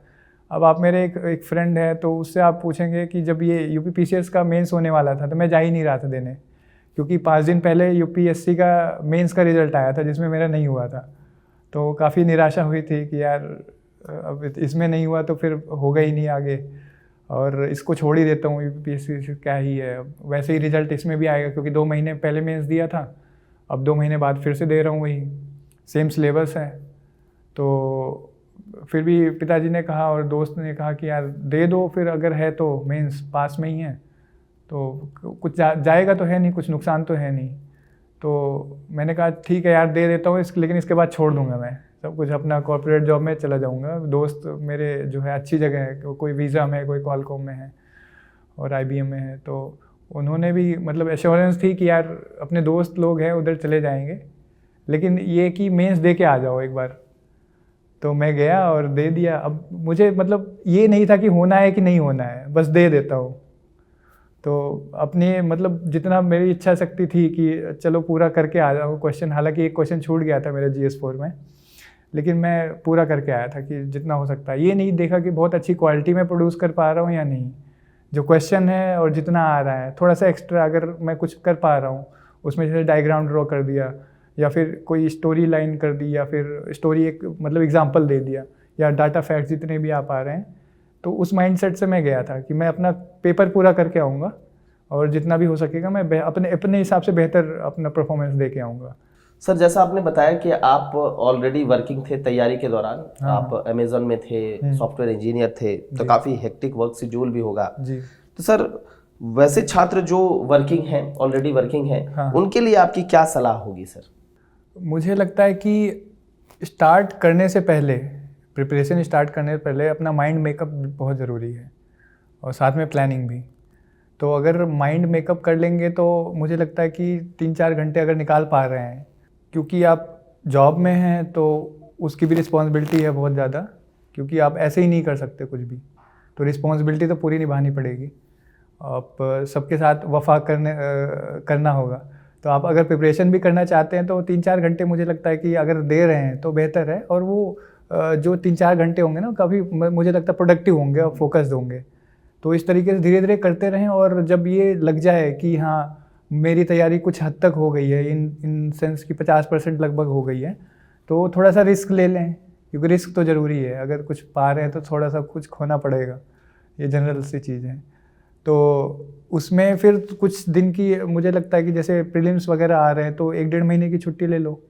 अब आप मेरे एक फ्रेंड है, तो उससे आप पूछेंगे कि जब ये यूपी पीसीएस का मेंस होने वाला था तो मैं जा ही नहीं रहा था देने, क्योंकि 5 दिन पहले यूपीएससी का मेंस का रिजल्ट आया था जिसमें मेरा नहीं हुआ था। तो काफ़ी निराशा हुई थी कि यार अब इसमें नहीं हुआ तो फिर होगा ही नहीं आगे, और इसको छोड़ ही देता हूँ, यूपीएससी क्या ही है। वैसे ही रिजल्ट इसमें भी आएगा, क्योंकि 2 महीने पहले मेंस दिया था, अब 2 महीने बाद फिर से दे रहा हूँ, वही सेम सिलेबस है। तो फिर भी पिताजी ने कहा और दोस्त ने कहा कि यार दे दो, फिर अगर है तो मेंस पास में ही है तो कुछ जाएगा तो है नहीं, कुछ नुकसान तो है नहीं। तो मैंने कहा ठीक है यार दे देता हूँ लेकिन इसके बाद छोड़ दूंगा मैं सब कुछ, अपना कॉर्पोरेट जॉब में चला जाऊंगा। दोस्त मेरे जो है अच्छी जगह है, कोई वीज़ा में है, कोई कॉलकॉम में है और आईबीएम में है। तो उन्होंने भी मतलब एश्योरेंस थी कि यार अपने दोस्त लोग हैं उधर चले जाएंगे, लेकिन ये कि मेंस दे के आ जाओ एक बार। तो मैं गया और दे दिया। अब मुझे मतलब ये नहीं था कि होना है कि नहीं होना है, बस दे देता हूँ। तो अपने मतलब जितना मेरी इच्छा शक्ति थी कि चलो पूरा करके आ जाऊँ क्वेश्चन, हालांकि एक क्वेश्चन छूट गया था मेरे GS4 में, लेकिन मैं पूरा करके आया था कि जितना हो सकता है। ये नहीं देखा कि बहुत अच्छी क्वालिटी में प्रोड्यूस कर पा रहा हूँ या नहीं, जो क्वेश्चन है और जितना आ रहा है थोड़ा सा एक्स्ट्रा अगर मैं कुछ कर पा रहा हूँ उसमें, जैसे डायग्राम ड्रॉ कर दिया या फिर कोई स्टोरी लाइन कर दी या फिर स्टोरी एक मतलब एग्जांपल दे दिया या डाटा फैक्ट्स जितने भी आ पा रहे हैं, तो उस माइंडसेट से मैं गया था कि मैं अपना पेपर पूरा करके आऊँगा और जितना भी हो सकेगा मैं अपने हिसाब से बेहतर अपना परफॉर्मेंस दे के आऊँगा। सर जैसा आपने बताया कि आप ऑलरेडी वर्किंग थे तैयारी के दौरान, हाँ। आप अमेजोन में थे, सॉफ्टवेयर इंजीनियर थे, तो काफ़ी हेक्टिक वर्क शेड्यूल भी होगा जी। तो सर वैसे छात्र जो वर्किंग हैं, ऑलरेडी वर्किंग हैं, हाँ। उनके लिए आपकी क्या सलाह होगी सर? मुझे लगता है कि स्टार्ट करने से पहले, प्रिपरेशन स्टार्ट करने से पहले अपना माइंड मेकअप बहुत ज़रूरी है और साथ में प्लानिंग भी। तो अगर माइंड मेकअप कर लेंगे तो मुझे लगता है कि 3-4 घंटे अगर निकाल पा रहे हैं, क्योंकि आप जॉब में हैं तो उसकी भी रिस्पॉन्सिबिलिटी है बहुत ज़्यादा, क्योंकि आप ऐसे ही नहीं कर सकते कुछ भी, तो रिस्पॉन्सिबिलिटी तो पूरी निभानी पड़ेगी। आप सबके साथ वफा करना होगा। तो आप अगर प्रिपरेशन भी करना चाहते हैं तो 3-4 घंटे मुझे लगता है कि अगर दे रहे हैं तो बेहतर है, और वो जो 3-4 घंटे होंगे ना काफ़ी मुझे लगता है प्रोडक्टिव होंगे और फोकस्ड होंगे। तो इस तरीके से धीरे धीरे करते रहें, और जब ये लग जाए कि हाँ मेरी तैयारी कुछ हद तक हो गई है, इन सेंस की 50% लगभग हो गई है, तो थोड़ा सा रिस्क ले लें, क्योंकि रिस्क तो ज़रूरी है। अगर कुछ पा रहे हैं तो थोड़ा सा कुछ खोना पड़ेगा, ये जनरल सी चीज़ है। तो उसमें फिर कुछ दिन की मुझे लगता है कि जैसे प्रीलिम्स वगैरह आ रहे हैं तो 1-1.5 महीने की छुट्टी ले लो,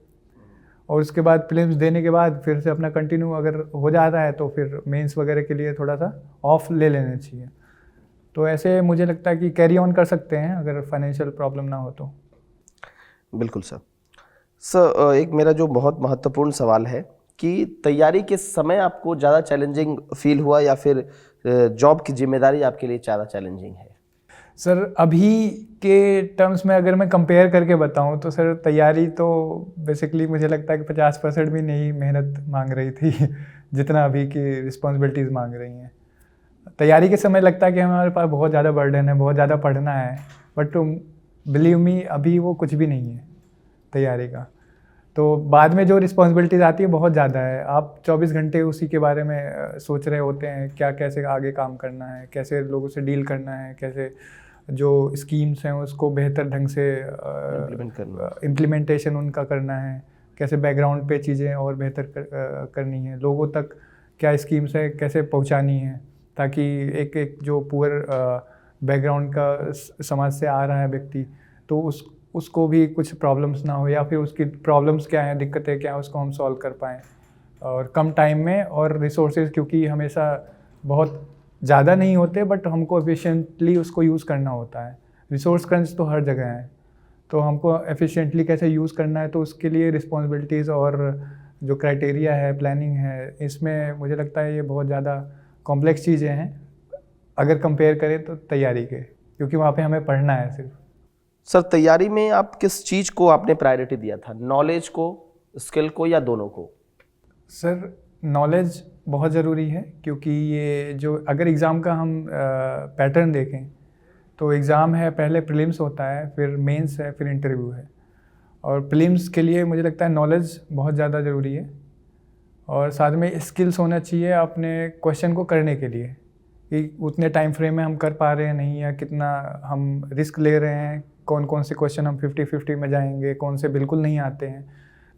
और उसके बाद प्रीलिम्स देने के बाद फिर से अपना कंटिन्यू अगर हो जाता है तो फिर मेंस वगैरह के लिए थोड़ा सा ऑफ ले लेना चाहिए। तो ऐसे मुझे लगता है कि कैरी ऑन कर सकते हैं अगर फाइनेंशियल प्रॉब्लम ना हो तो। बिल्कुल सर। सर एक मेरा जो बहुत महत्वपूर्ण सवाल है कि तैयारी के समय आपको ज़्यादा चैलेंजिंग फील हुआ या फिर जॉब की जिम्मेदारी आपके लिए ज़्यादा चैलेंजिंग है? सर अभी के टर्म्स में अगर मैं कंपेयर करके बताऊं तो सर तैयारी तो बेसिकली मुझे लगता है कि 50% भी नहीं मेहनत मांग रही थी जितना अभी की रिस्पॉन्सिबिलिटीज़ मांग रही हैं। तैयारी के समय लगता है कि हमारे पास बहुत ज़्यादा बर्डन है, बहुत ज़्यादा पढ़ना है, बट बिलीव मी अभी वो कुछ भी नहीं है तैयारी का। तो बाद में जो रिस्पॉन्सिबिलिटीज़ आती है बहुत ज़्यादा है। आप 24 घंटे उसी के बारे में सोच रहे होते हैं, क्या कैसे आगे काम करना है, कैसे लोगों से डील करना है, कैसे जो स्कीम्स हैं उसको बेहतर ढंग से इम्प्लीमेंटेशन उनका करना है, कैसे बैकग्राउंड पे चीज़ें और बेहतर करनी है, लोगों तक क्या स्कीम्स है कैसे पहुंचानी है ताकि एक एक जो पुअर बैकग्राउंड का समाज से आ रहा है व्यक्ति, तो उसको भी कुछ प्रॉब्लम्स ना हो, या फिर उसकी प्रॉब्लम्स क्या हैं, दिक्कतें क्या हैं, उसको हम सॉल्व कर पाएँ और कम टाइम में। और रिसोर्सेज क्योंकि हमेशा बहुत ज़्यादा नहीं होते, बट हमको एफिशिएंटली उसको यूज़ करना होता है। रिसोर्स क्रंच तो हर जगह है, तो हमको एफिशिएंटली कैसे यूज़ करना है, तो उसके लिए रिस्पॉन्सिबिलिटीज़ और जो क्राइटेरिया है, प्लानिंग है, इसमें मुझे लगता है ये बहुत ज़्यादा कॉम्प्लेक्स चीज़ें हैं अगर कंपेयर करें तो तैयारी के, क्योंकि वहाँ पे हमें पढ़ना है सिर्फ। सर तैयारी में आप किस चीज़ को आपने प्रायोरिटी दिया था, नॉलेज को, स्किल को, या दोनों को? सर नॉलेज बहुत ज़रूरी है, क्योंकि ये जो अगर एग्ज़ाम का हम पैटर्न देखें तो एग्ज़ाम है, पहले प्रीलिम्स होता है, फिर मेंस है, फिर इंटरव्यू है। और प्रीलिम्स के लिए मुझे लगता है नॉलेज बहुत ज़्यादा ज़रूरी है, और साथ में स्किल्स होना चाहिए अपने क्वेश्चन को करने के लिए, कि उतने टाइम फ्रेम में हम कर पा रहे हैं नहीं, या कितना हम रिस्क ले रहे हैं, कौन कौन से क्वेश्चन हम 50-50 में जाएंगे, कौन से बिल्कुल नहीं आते हैं।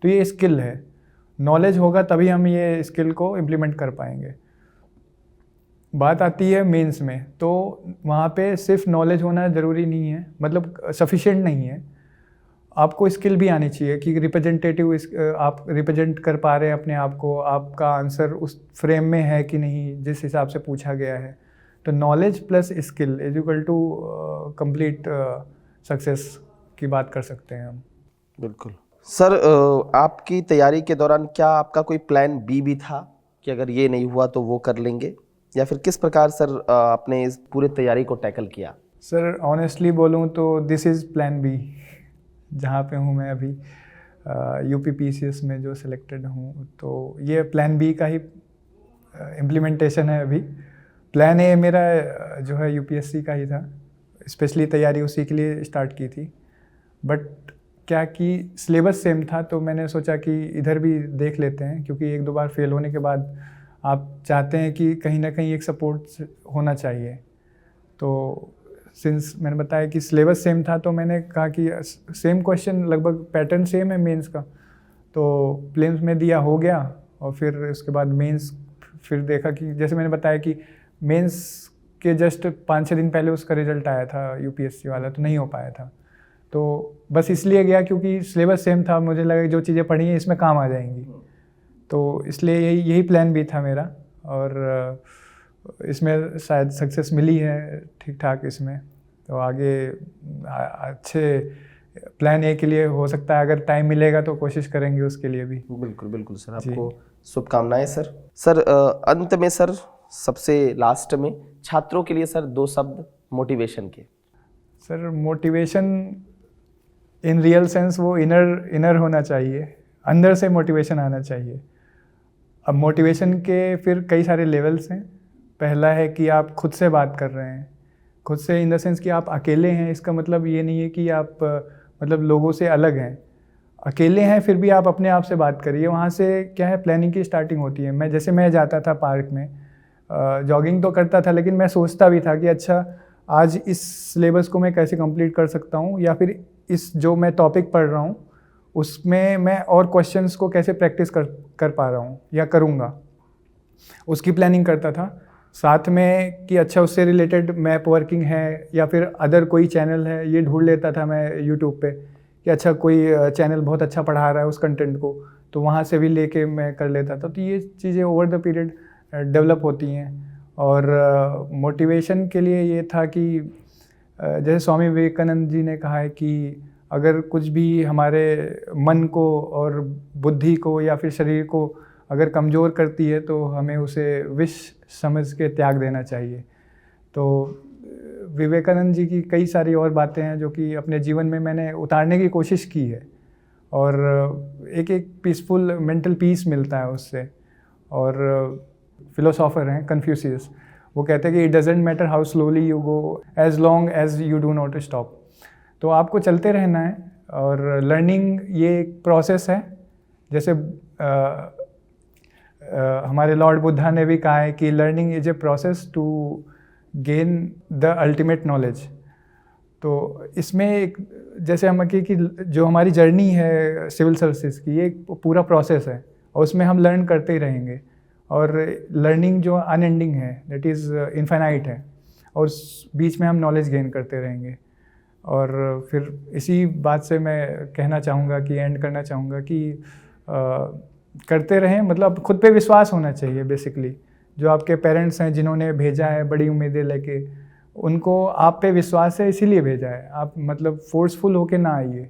तो ये स्किल है, नॉलेज होगा तभी हम ये स्किल को इम्प्लीमेंट कर पाएंगे। बात आती है मेंस में, तो वहाँ पे सिर्फ नॉलेज होना ज़रूरी नहीं है, मतलब सफिशिएंट नहीं है, आपको स्किल भी आनी चाहिए कि रिप्रेजेंटेटिव आप रिप्रेजेंट कर पा रहे हैं अपने आप को, आपका आंसर उस फ्रेम में है कि नहीं जिस हिसाब से पूछा गया है। तो knowledge plus skill is equal to complete success की बात कर सकते हैं हम। बिल्कुल। सर आपकी तैयारी के दौरान क्या आपका कोई प्लान बी भी था कि अगर ये नहीं हुआ तो वो कर लेंगे, या फिर किस प्रकार सर आपने इस पूरी तैयारी को टैकल किया? सर ऑनेस्टली बोलूँ तो दिस इज़ प्लान बी, जहाँ पे हूँ मैं अभी UP-PCS में जो सिलेक्टेड हूँ, तो ये प्लान बी का ही इम्प्लीमेंटेशन है अभी। प्लान ए मेरा जो है UPSC का ही था, स्पेशली तैयारी उसी के लिए स्टार्ट की थी, बट क्या कि सिलेबस सेम था, तो मैंने सोचा कि इधर भी देख लेते हैं, क्योंकि एक दो बार फेल होने के बाद आप चाहते हैं कि कहीं ना कहीं एक सपोर्ट होना चाहिए। तो सिंस मैंने बताया कि सिलेबस सेम था, तो मैंने कहा कि सेम क्वेश्चन, लगभग पैटर्न सेम है मेंस का, तो प्रीलिम्स में दिया हो गया, और फिर उसके बाद मेंस फिर देखा कि जैसे मैंने बताया कि मेंस के जस्ट 5-6 दिन पहले उसका रिजल्ट आया था UPSC वाला, तो नहीं हो पाया था। तो बस इसलिए गया क्योंकि सिलेबस सेम था, मुझे लगा जो चीज़ें पढ़ी हैं इसमें काम आ जाएंगी, तो इसलिए यही प्लान भी था मेरा, और इसमें शायद सक्सेस मिली है ठीक ठाक इसमें। तो आगे अच्छे प्लान ए के लिए हो सकता है, अगर टाइम मिलेगा तो कोशिश करेंगे उसके लिए भी। बिल्कुल बिल्कुल सर, आपको शुभकामनाएं सर। सर अंत में सर, सबसे लास्ट में छात्रों के लिए सर 2 शब्द मोटिवेशन के। Sir motivation in real sense वो इनर होना चाहिए, अंदर से मोटिवेशन आना चाहिए। अब मोटिवेशन के फिर कई सारे लेवल्स हैं। पहला है कि आप खुद से बात कर रहे हैं, खुद से इन द सेंस कि आप अकेले हैं, इसका मतलब ये नहीं है कि आप मतलब लोगों से अलग हैं, अकेले हैं फिर भी आप अपने आप से बात करिए। वहाँ से क्या है, प्लानिंग की स्टार्टिंग होती है। मैं जाता था पार्क में, जॉगिंग तो करता था, लेकिन मैं सोचता भी था कि अच्छा आज इस सिलेबस को मैं कैसे कंप्लीट कर सकता हूँ, या फिर इस जो मैं टॉपिक पढ़ रहा हूँ उसमें मैं और क्वेश्चंस को कैसे प्रैक्टिस कर पा रहा हूँ या करूँगा, उसकी प्लानिंग करता था। साथ में कि अच्छा उससे रिलेटेड मैप वर्किंग है या फिर अदर कोई चैनल है, ये ढूंढ लेता था मैं यूट्यूब पे कि अच्छा कोई चैनल बहुत अच्छा पढ़ा रहा है उस कंटेंट को, तो वहाँ से भी लेके मैं कर लेता था। तो ये चीज़ें ओवर द पीरियड डेवलप होती हैं। और मोटिवेशन के लिए ये था कि जैसे स्वामी विवेकानंद जी ने कहा है कि अगर कुछ भी हमारे मन को और बुद्धि को या फिर शरीर को अगर कमज़ोर करती है तो हमें उसे विष समझ के त्याग देना चाहिए। तो विवेकानंद जी की कई सारी और बातें हैं जो कि अपने जीवन में मैंने उतारने की कोशिश की है, और एक पीसफुल मेंटल पीस मिलता है उससे। और फिलोसोफर हैं कन्फ्यूशियस, वो कहते हैं कि it doesn't matter how slowly you go as long as you do not stop. तो आपको चलते रहना है, और लर्निंग ये एक प्रोसेस है। जैसे हमारे लॉर्ड बुद्धा ने भी कहा है कि learning is a process to gain the ultimate knowledge. तो इसमें एक जैसे हम कि जो हमारी जर्नी है सिविल सर्विसेज की, ये एक पूरा प्रोसेस है, और उसमें हम लर्न करते ही रहेंगे। और लर्निंग जो अनएंडिंग है, दैट इज़ इनफाइनाइट है, और उस बीच में हम नॉलेज गेन करते रहेंगे। और फिर इसी बात से मैं कहना चाहूँगा कि एंड करना चाहूँगा कि करते रहें, मतलब खुद पे विश्वास होना चाहिए बेसिकली। जो आपके पेरेंट्स हैं जिन्होंने भेजा है बड़ी उम्मीदें लेके, उनको आप पे विश्वास है इसीलिए भेजा है। आप मतलब फोर्सफुल होके ना आइए,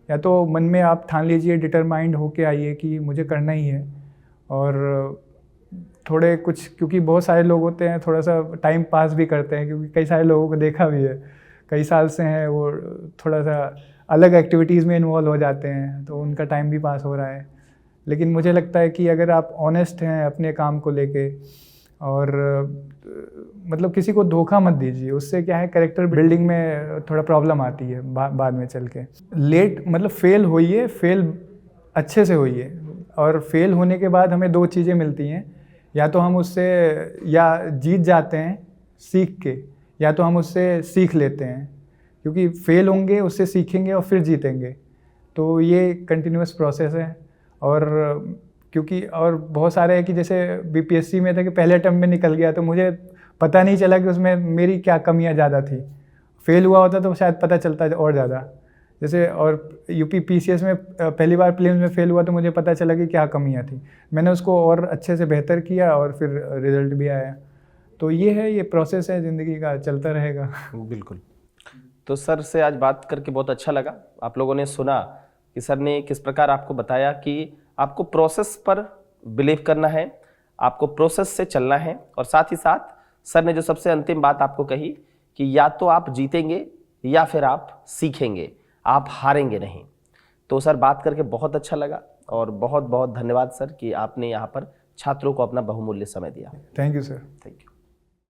या तो मन में आप ठान लीजिए, डिटरमाइंड होके आइए कि मुझे करना ही है। और थोड़े कुछ, क्योंकि बहुत सारे लोग होते हैं थोड़ा सा टाइम पास भी करते हैं, क्योंकि कई सारे लोगों को देखा भी है, कई साल से हैं वो थोड़ा सा अलग एक्टिविटीज़ में इन्वॉल्व हो जाते हैं, तो उनका टाइम भी पास हो रहा है। लेकिन मुझे लगता है कि अगर आप ऑनेस्ट हैं अपने काम को लेके, और मतलब किसी को धोखा मत दीजिए, उससे क्या है कैरेक्टर बिल्डिंग में थोड़ा प्रॉब्लम आती है बाद में चल के। लेट मतलब फेल होइए, फेल अच्छे से होइए, और फेल होने के बाद हमें दो चीज़ें मिलती हैं, या तो हम उससे या जीत जाते हैं सीख के, या तो हम उससे सीख लेते हैं, क्योंकि फेल होंगे उससे सीखेंगे और फिर जीतेंगे। तो ये कंटिन्यूअस प्रोसेस है। और क्योंकि और बहुत सारे हैं कि जैसे बीपीएससी में था कि पहले अटेम्प्ट में निकल गया, तो मुझे पता नहीं चला कि उसमें मेरी क्या कमियां ज़्यादा थी। फेल हुआ होता तो शायद पता चलता और ज़्यादा। जैसे और यूपी पीसीएस में पहली बार प्रीलिम्स में फेल हुआ तो मुझे पता चला कि क्या कमियां थी, मैंने उसको और अच्छे से बेहतर किया और फिर रिजल्ट भी आया। तो ये है, ये प्रोसेस है ज़िंदगी का, चलता रहेगा। बिल्कुल। तो सर से आज बात करके बहुत अच्छा लगा। आप लोगों ने सुना कि सर ने किस प्रकार आपको बताया कि आपको प्रोसेस पर बिलीव करना है, आपको प्रोसेस से चलना है, और साथ ही साथ सर ने जो सबसे अंतिम बात आपको कही कि या तो आप जीतेंगे या फिर आप सीखेंगे, आप हारेंगे नहीं। तो सर बात करके बहुत अच्छा लगा, और बहुत बहुत धन्यवाद सर कि आपने यहाँ पर छात्रों को अपना बहुमूल्य समय दिया। Thank you sir. Thank you.